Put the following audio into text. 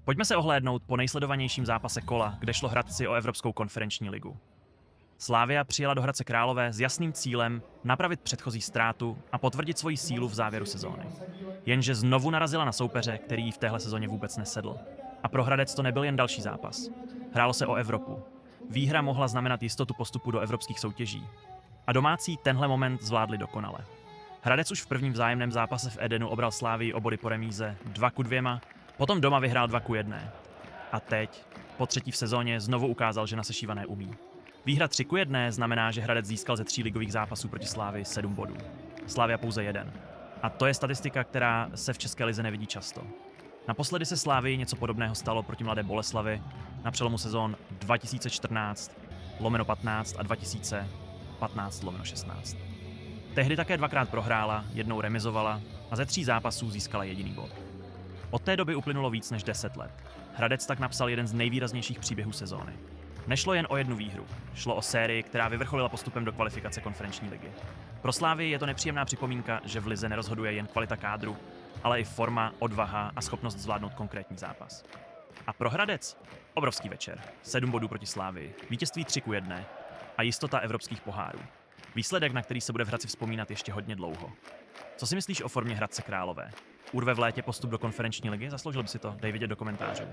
Pojďme se ohlédnout po nejsledovanějším zápase kola, kde šlo Hradci o Evropskou konferenční ligu. Slavia přijela do Hradce Králové s jasným cílem napravit předchozí ztrátu a potvrdit svoji sílu v závěru sezóny. Jenže znovu narazila na soupeře, který jí v téhle sezóně vůbec nesedl. A pro Hradec to nebyl jen další zápas. Hrálo se o Evropu. Výhra mohla znamenat jistotu postupu do evropských soutěží. A domácí tenhle moment zvládli dokonale. Hradec už v prvním vzájemném zápase v Edenu obral Slavii o body po remíze 2-2, potom doma vyhrál 2-1. A teď, po třetí v sezóně, znovu ukázal, že na sešívané umí. Výhra 3-1 znamená, že Hradec získal ze 3 ligových zápasů proti Slavii 7 bodů. Slavia pouze 1. A to je statistika, která se v české lize nevidí často. Naposledy se Slavii něco podobného stalo proti Mladé Boleslavi na přelomu sezón 2014/15 a 2015/16. Tehdy také dvakrát prohrála, jednou remizovala a ze 3 zápasů získala jediný bod. Od té doby uplynulo víc než 10 let. Hradec tak napsal jeden z nejvýraznějších příběhů sezóny. Nešlo jen o jednu výhru, šlo o sérii, která vyvrcholila postupem do kvalifikace konferenční ligy. Pro Slavii je to nepříjemná připomínka, že v lize nerozhoduje jen kvalita kádru, ale i forma, odvaha a schopnost zvládnout konkrétní zápas. A pro Hradec obrovský večer, 7 bodů proti Slavii, vítězství 3-1 a jistota evropských pohárů. Výsledek, na který se bude v Hradci vzpomínat ještě hodně dlouho. Co si myslíš o formě Hradce Králové? Urve v létě postup do konferenční ligy? Zasloužil by si to? Dej vědět do komentářů.